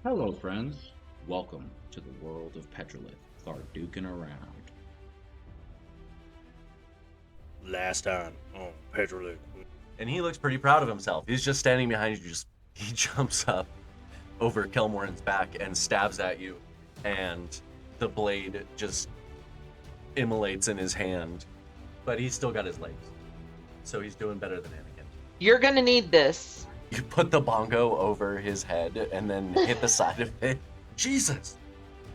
Hello, friends. Welcome to the world of Petrolith, Thar duking around. Last time on Petrolith. And he looks pretty proud of himself. He's just standing behind you. He jumps up over Kelmoran's back and stabs at you, and the blade just immolates in his hand. But he's still got his legs, so he's doing better than Anakin. You're gonna need this. You put the bongo over his head and then hit the side of it. Jesus!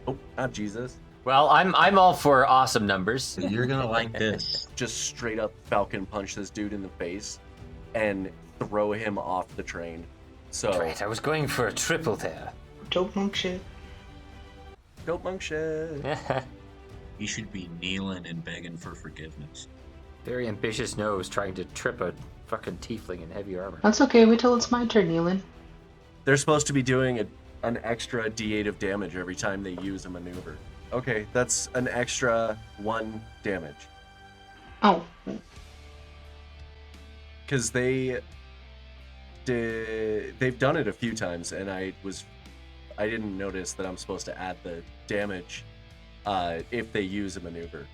Oh, not Jesus. Well, I'm all for awesome numbers. You're gonna like this. Just straight up Falcon punch this dude in the face and throw him off the train. So Right, I was going for a triple there. Dope monk shit. dope monk shit. You should be kneeling and begging for forgiveness. Very ambitious nose trying to trip a fucking tiefling in heavy armor. That's okay. Wait till it's my turn, Neelan. They're supposed to be doing an extra D8 of damage every time they use a maneuver. Okay, that's an extra 1 damage. Oh, Because they've done it a few times, and I didn't notice that I'm supposed to add the damage if they use a maneuver.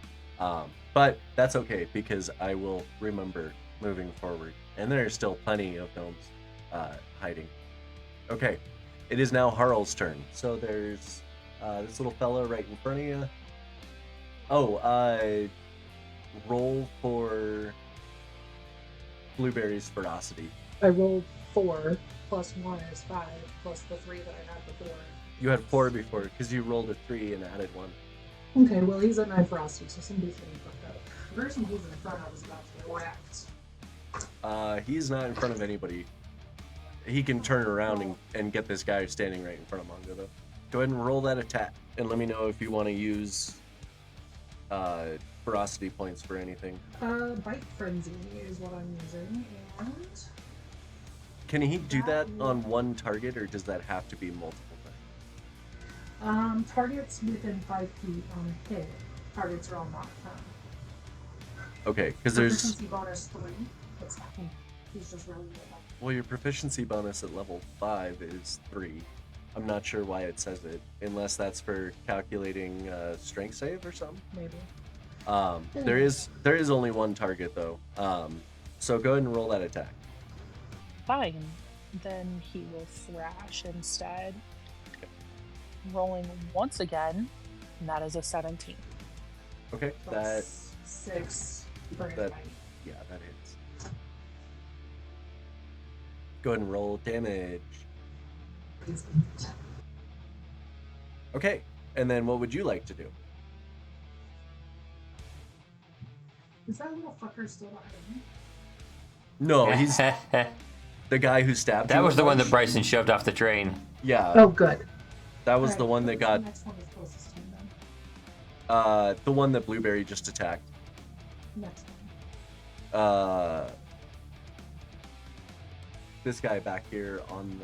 But that's okay, because I will remember moving forward. And there are still plenty of gnomes hiding. Okay, it is now Harl's turn. So there's this little fella right in front of you. Oh, roll for Blueberry's ferocity. I rolled 4 plus 1 is 5 plus the 3 that I had before. You had 4 before, because you rolled a 3 and added 1. Okay, well he's at 9 frosty, so somebody's getting fucked up. The person who's in front of is about to get whacked. He's not in front of anybody. He can turn around and get this guy standing right in front of Mongo, though. Go ahead and roll that attack, and let me know if you want to use ferocity points for anything. Bite frenzy is what I'm using, and Can he do that on one target, or does that have to be multiple times? targets within 5 feet on a hit. Targets are all knocked down. Okay, because there's... Proficiency bonus 3. It's nothing. He's just really good. Well, your proficiency bonus at level 5 is 3. I'm not sure why it says it, unless that's for calculating strength save or something. Maybe. There is only one target though. So go ahead and roll that attack. Fine. Then he will thrash instead. Rolling once again, and that is a 17. Okay, Plus 6 for his that- bite. yeah, that hits. Go ahead and roll damage. He's- Okay, and then what would you like to do? Is that little fucker still behind me? No, he's the guy who stabbed you. That was a the one that bunch. Bryson shoved off the train. Yeah, Oh, good. that was Alright, the one that who's got The next one is closest to him then. the one that Blueberry just attacked. Next one. This guy back here on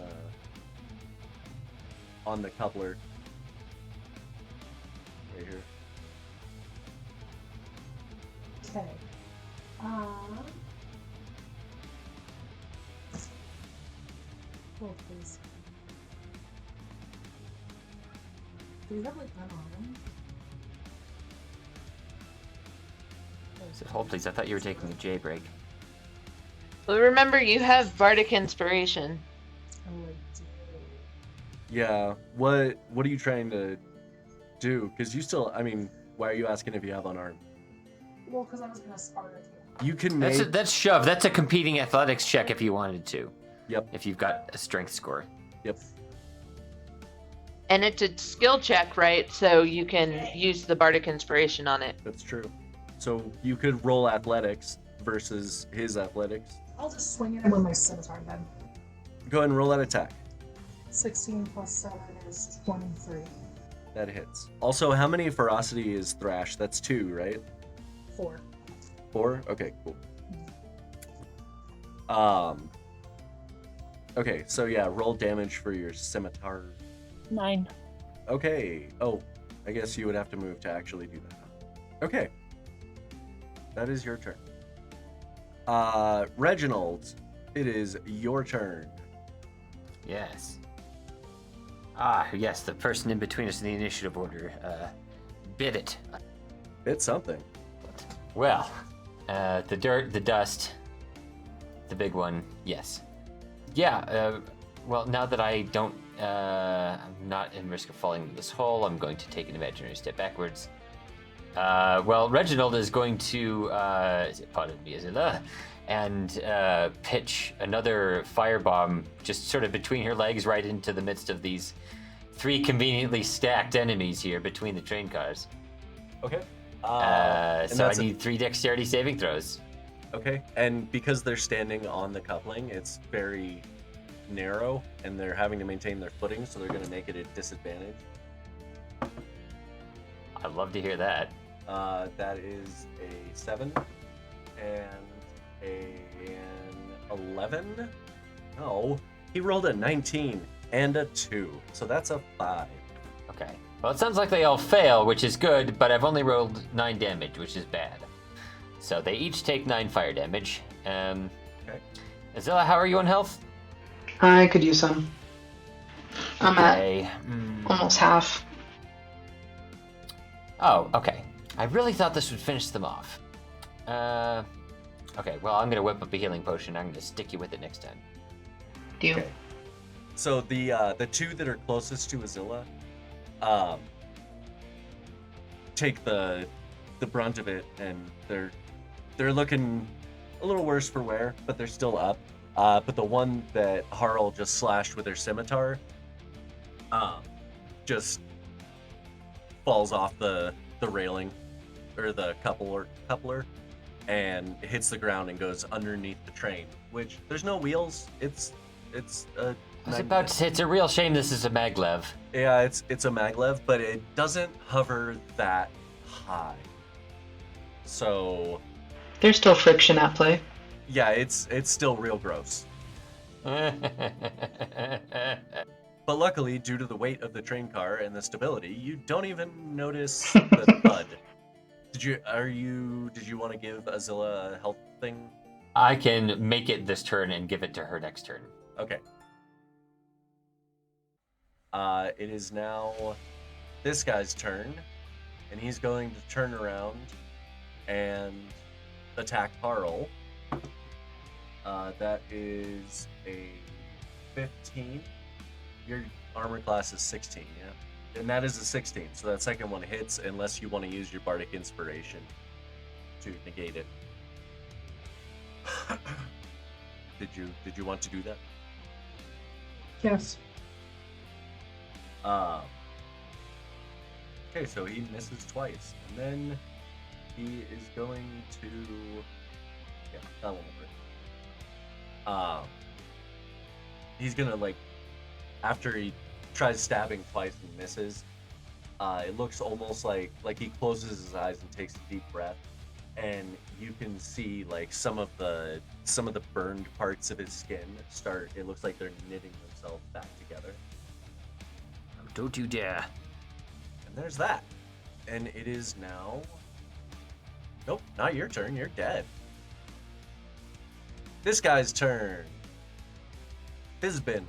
the coupler. Right here. Okay. Roll, please. Do we have like unarmed? Hold please, I thought you were taking a J break. Well, remember, you have Bardic Inspiration. Oh, I do. Yeah. What are you trying to do? Because you still, I mean, why are you asking if you have unarmed? Well, because I was gonna Sparta you. You can make. That's shove. That's a competing athletics check if you wanted to. Yep. If you've got a strength score. Yep. And it's a skill check, right? So you can use the Bardic Inspiration on it. That's true. So you could roll athletics versus his athletics. I'll just swing at him with my scimitar then. Go ahead and roll that attack. 16 plus 7 is 23. That hits. Also, how many ferocity is thrash? That's 2, right? 4. 4? Okay, cool. Okay, so yeah, roll damage for your scimitar. 9. Okay. Oh, I guess you would have to move to actually do that. Okay. That is your turn. Reginald, it is your turn. Yes. Ah, yes, the person in between us in the initiative order. Bit it. It's something. Well, the dirt, the dust, the big one, yes. Yeah, well, now that I don't, I'm not in risk of falling into this hole, I'm going to take an imaginary step backwards. Well, Reginald is going to, pardon me, Azilla, and pitch another firebomb just sort of between her legs right into the midst of these 3 conveniently stacked enemies here between the train cars. Okay. So I need 3 dexterity saving throws. Okay, and because they're standing on the coupling, it's very narrow, and they're having to maintain their footing, so they're going to make it a disadvantage. I'd love to hear that. That is a 7 and an 11. No, he rolled a 19 and a 2, so that's a 5. Okay. Well, it sounds like they all fail, which is good, but I've only rolled 9 damage, which is bad. So they each take 9 fire damage. Okay. Azilla, how are you on health? I could use some. I'm at Okay. almost half. Oh, okay. I really thought this would finish them off. Okay, well, I'm gonna whip up a healing potion. I'm gonna stick you with it next time. Deal. Okay. So the 2 that are closest to Azilla, take the brunt of it, and they're looking a little worse for wear, but they're still up. But the one that Harl just slashed with her scimitar, just falls off the railing or the coupler, and hits the ground and goes underneath the train. Which there's no wheels. It's a. It's a real shame this is a maglev. Yeah, it's a maglev, but it doesn't hover that high. So There's still friction at play. yeah, it's still real gross. But luckily, due to the weight of the train car and the stability, you don't even notice the thud. Did you want to give Azilla a health thing? I can make it this turn and give it to her next turn. Okay. It is now this guy's turn, and he's going to turn around and attack Harl. That is a 15. Your armor class is 16, yeah? And that is a 16, so that second one hits unless you want to use your Bardic Inspiration to negate it. Did you want to do that? Yes. Okay, so he misses twice, and then he is going to that one over. He's gonna after he tries stabbing twice and misses, it looks almost like he closes his eyes and takes a deep breath, and you can see some of the burned parts of his skin start. It looks like they're knitting themselves back together. Don't you dare. And there's that. And it is now. Nope, not your turn. You're dead. This guy's turn. Fizbin.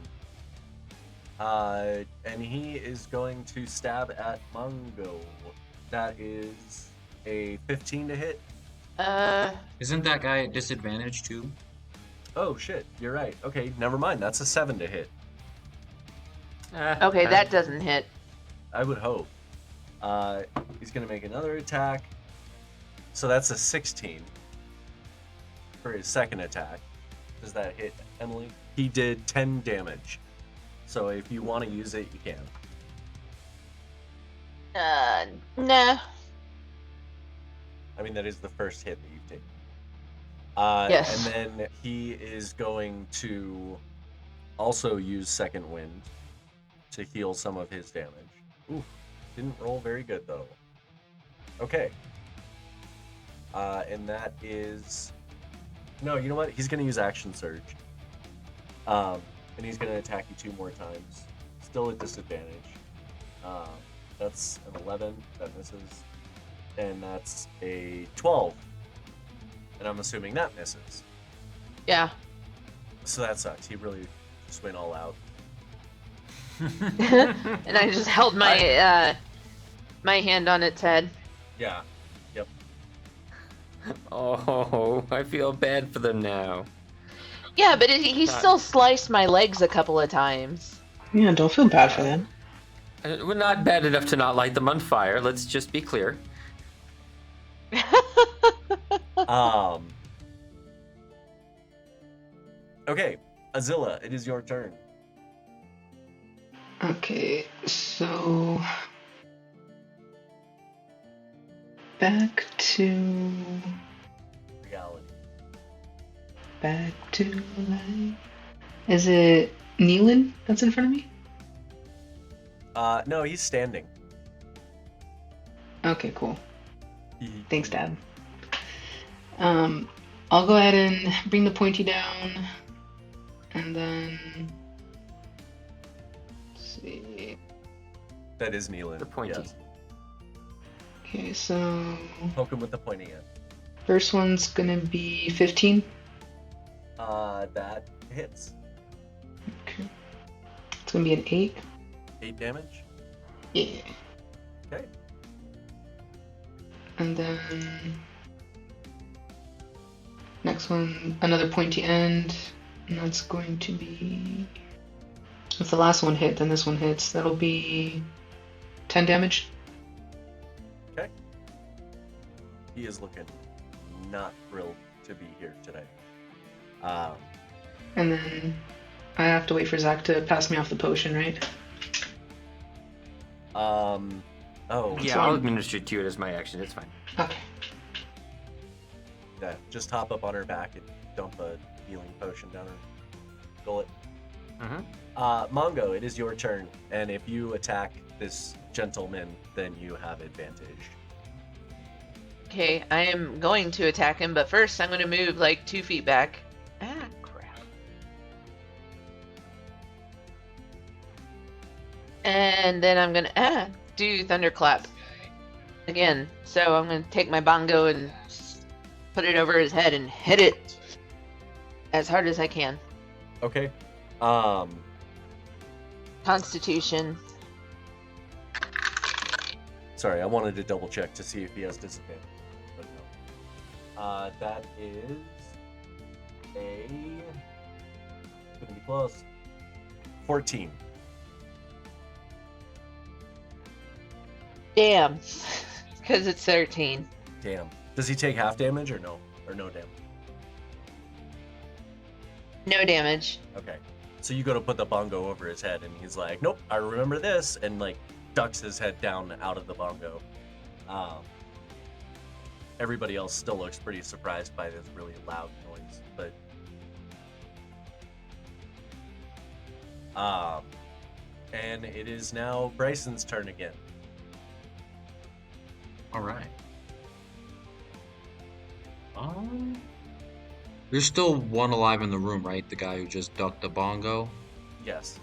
And he is going to stab at Mungo. That is a 15 to hit. Isn't that guy at disadvantage too? Oh shit, you're right. Okay, never mind. That's a 7 to hit. Okay, that doesn't hit. I would hope. He's gonna make another attack. So that's a 16 for his second attack. Does that hit Emily? He did 10 damage. So if you want to use it, you can. Nah. I mean, that is the first hit that you've taken. Yes. And then he is going to also use Second Wind to heal some of his damage. Oof, didn't roll very good though. Okay. And that is... No, you know what? He's going to use Action Surge. And he's going to attack you 2 more times. Still at disadvantage. That's an 11. That misses. And that's a 12. And I'm assuming that misses. Yeah. So that sucks. He really just went all out. And I just held my my hand on its head. Yeah. Yep. Oh, I feel bad for them now. Yeah, but he still sliced my legs a couple of times. Yeah, don't feel bad for them. We're not bad enough to not light them on fire. Let's just be clear. Okay, Azilla, it is your turn. Okay, so back to Reality. life. Is it Neelan that's in front of me? No, he's standing. Okay, cool. Thanks, Dad. I'll go ahead and bring the pointy down, and then let's see. That is Neelan. The pointy. Yes. Okay, so Poke him with the pointy end. first one's gonna be 15. That hits. Okay. It's gonna be an 8. 8 damage. Yeah. Okay. And then next one, another pointy end, and that's going to be. If the last one hit, then this one hits. That'll be 10 damage. Okay. He is looking not thrilled to be here today. And then I have to wait for Zach to pass me off the potion, right? Oh. Yeah, So I'll I'm- administer it to you as my action. It's fine. Okay. Yeah, just hop up on her back and dump a healing potion down her gullet. Mm-hmm. Mongo, it is your turn, and if you attack this gentleman, then you have advantage. Okay, I am going to attack him, but first I'm going to move like 2 feet back. Ah, crap. And then I'm going to do thunderclap again. So I'm going to take my bongo and put it over his head and hit it as hard as I can. Okay. Constitution. Sorry, I wanted to double check to see if he has disadvantage, but no. That is gonna be close. 14. Damn. Because it's 13. Damn. Does he take half damage or no? Or no damage? No damage. Okay. So you go to put the bongo over his head, and he's like, "Nope, I remember this," and like ducks his head down out of the bongo. Everybody else still looks pretty surprised by this really loud noise, but and it is now Bryson's turn again. All right. There's still one alive in the room, right? The guy who just ducked the bongo. Yes,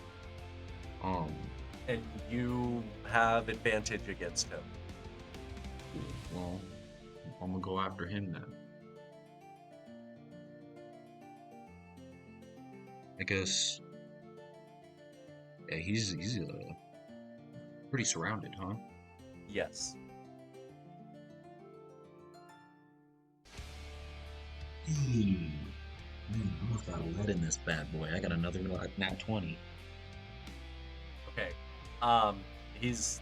Um. and you have advantage against him. Well, I'm gonna go after him then. I guess. Yeah, he's pretty surrounded, huh? Yes. Man, I almost got a lead in this bad boy. I got another like nat 20. Okay. He's.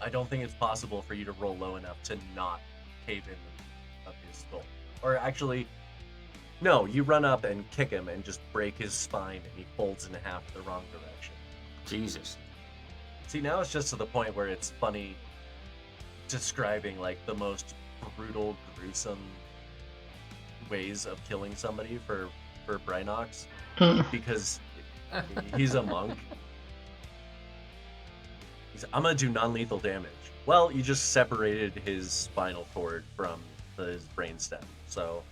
I don't think it's possible for you to roll low enough to not cave in of his skull. Or actually, no. You run up and kick him and just break his spine, and he folds in half the wrong direction. Jesus. See, now it's just to the point where it's funny describing like the most brutal, gruesome ways of killing somebody for Brynox because he's a monk. I'm gonna do non-lethal damage. Well, you just separated his spinal cord from his brainstem, so.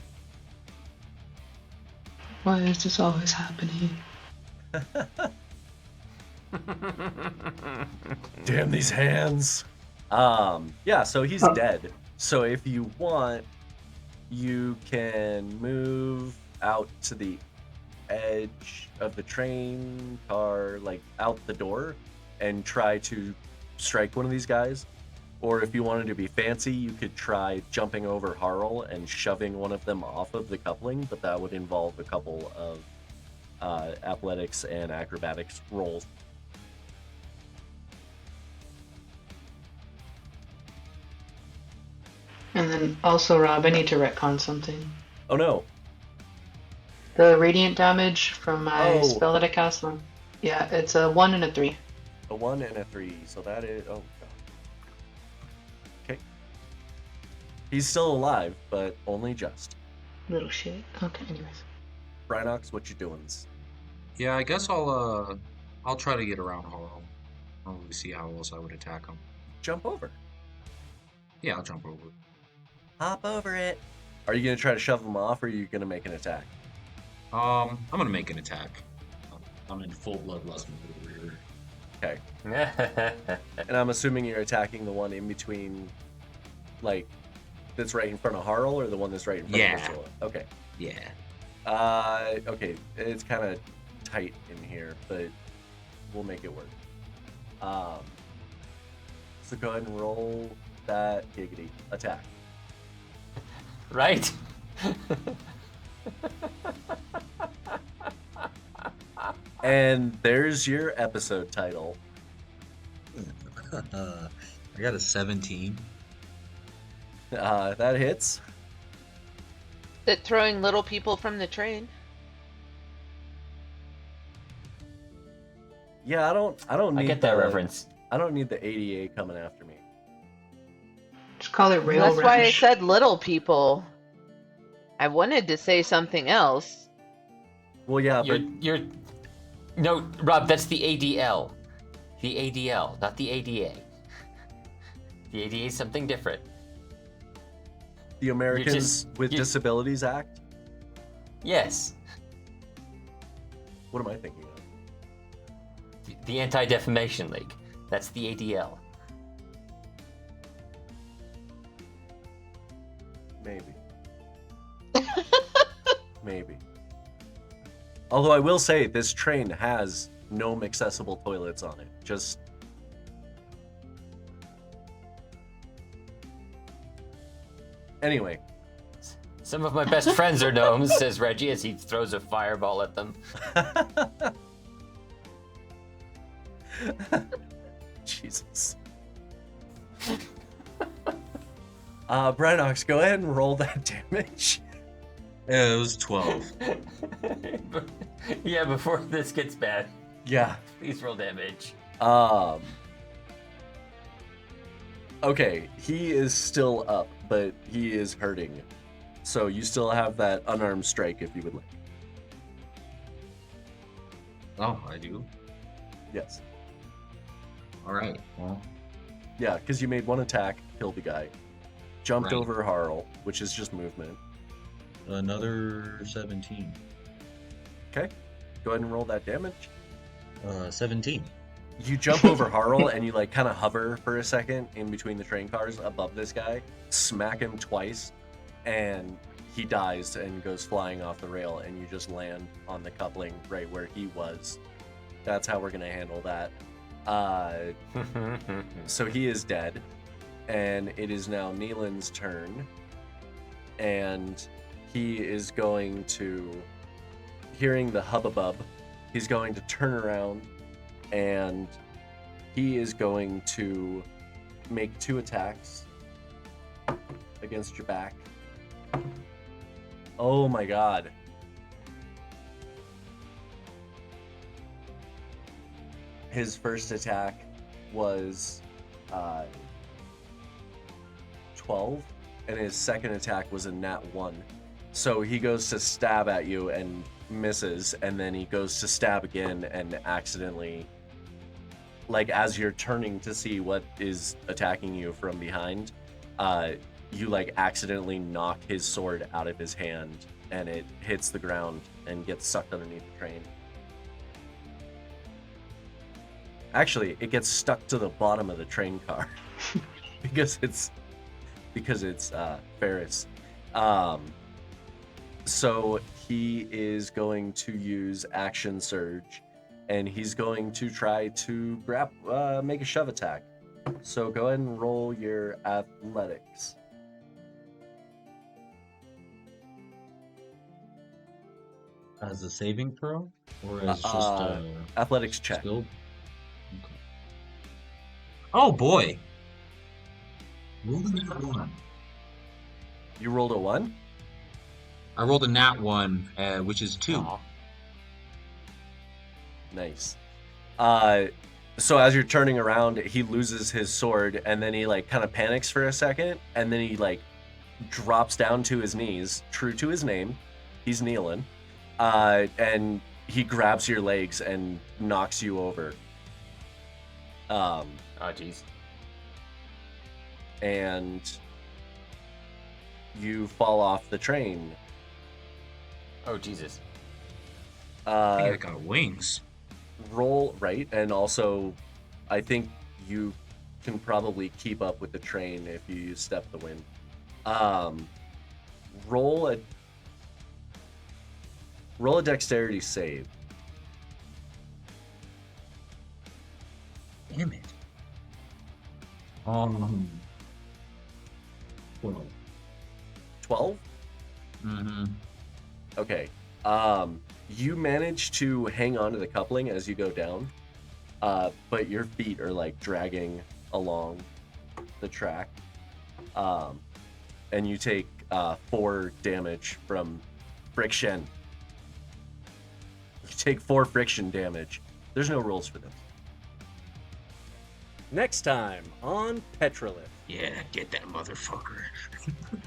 Why is this always happening? Damn these hands. Yeah, so he's dead. So if you want, you can move out to the edge of the train car, like out the door, and try to strike one of these guys. Or if you wanted to be fancy, you could try jumping over Harl and shoving one of them off of the coupling, but that would involve a couple of athletics and acrobatics rolls. And then also, Rob, I need to retcon something. Oh no. The radiant damage from my Oh. spell that I cast on. Yeah, it's a 1 and a 3. A 1 and a 3, so that is... Oh, God. Okay. He's still alive, but only just. Little shit. Okay, anyways. Brinox, what you doing? Yeah, I guess I'll try to get around Harl. I'll see how else I would attack him. Jump over. Yeah, I'll jump over. Hop over it. Are you going to try to shove him off, or are you going to make an attack? I'm gonna make an attack. I'm in full bloodlust mode over here. Okay. And I'm assuming you're attacking the one in between, like, that's right in front of Harl, or the one that's right in front of Ursula? Okay. Yeah. Okay, it's kind of tight in here, but we'll make it work. So go ahead and roll that giggity attack. Right? And there's your episode title. I got a 17. That hits. That throwing little people from the train. Yeah, I don't need I get that the, reference. I don't need the ADA coming after me. Just call it rail That's why I rash. said little people. I wanted to say something else. Well, yeah, but You're no, Rob, that's the ADL. The ADL, not the ADA. The ADA is something different. the Americans with you- Disabilities Act. Yes. What am I thinking of? The Anti-Defamation League. That's the ADL. Maybe. Maybe. Although I will say, this train has gnome accessible toilets on it. Just... Anyway. Some of my best friends are gnomes, says Reggie as he throws a fireball at them. Jesus. Brinox, go ahead and roll that damage. Yeah, it was 12. Yeah, before this gets bad, Yeah. please roll damage. Okay, he is still up, but he is hurting. So you still have that unarmed strike if you would like. Oh, I do? Yes. Alright, well, Yeah, because you made one attack, killed the guy. Jumped Right. over Harl, which is just movement. another 17. Okay, go ahead and roll that damage. 17. You jump over Harl and you like kind of hover for a second in between the train cars above this guy, smack him twice, and he dies and goes flying off the rail, and you just land on the coupling right where he was. That's how we're gonna handle that. So he is dead, and it is now Neelan's turn, and he is going to, hearing the hubbub, he's going to turn around, and he is going to make 2 attacks against your back. Oh my god. His first attack was 12, and his second attack was a nat 1. So he goes to stab at you and misses, and then he goes to stab again and accidentally, like as you're turning to see what is attacking you from behind, you like accidentally knock his sword out of his hand, and it hits the ground and gets sucked underneath the train. Actually, it gets stuck to the bottom of the train car because it's Ferris. So he is going to use Action Surge, and he's going to try to make a shove attack. So go ahead and roll your athletics. As a saving throw? Or as just Athletics check. skill? Okay. Oh boy! Rolled a nat 1. You rolled a 1? I rolled a nat 1, which is 2. Aw. Nice. So as you're turning around, he loses his sword, and then he like kind of panics for a second, and then he like drops down to his knees, true to his name. He's kneeling, and he grabs your legs and knocks you over. Oh, jeez. And you fall off the train. Oh, Jesus. I think I got wings. Roll right, and also I think you can probably keep up with the train if you use Step the Wind. Roll a dexterity save. Damn it. 12. 12? Mm-hmm. Okay. You manage to hang on to the coupling as you go down, but your feet are like dragging along the track, and you take 4 damage from friction. You take 4 friction damage. There's no rules for this. Next time on Petrolith. Yeah, get that motherfucker.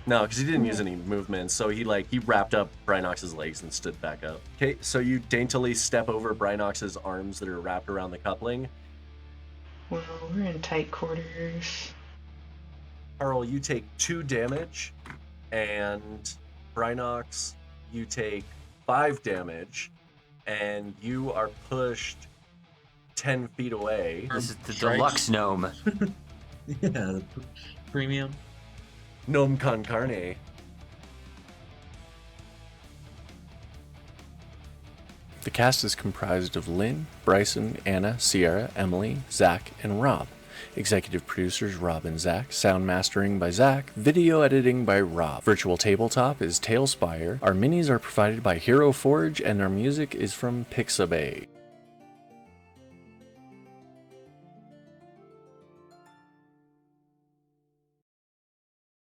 No, because he didn't use any movement, so he wrapped up Brynox's legs and stood back up. Okay, so you daintily step over Brynox's arms that are wrapped around the coupling. Well, we're in tight quarters. Carl, you take 2 damage, and Brynox, you take 5 damage, and you are pushed 10 feet away. This is the Stripes. deluxe gnome. Yeah, the premium. Gnome con carne. The cast is comprised of Lynn, Bryson, Anna, Sierra, Emily, Zach, and Rob. Executive producers Rob and Zach. Sound mastering by Zach. Video editing by Rob. Virtual tabletop is Tailspire. Our minis are provided by Hero Forge, and our music is from Pixabay.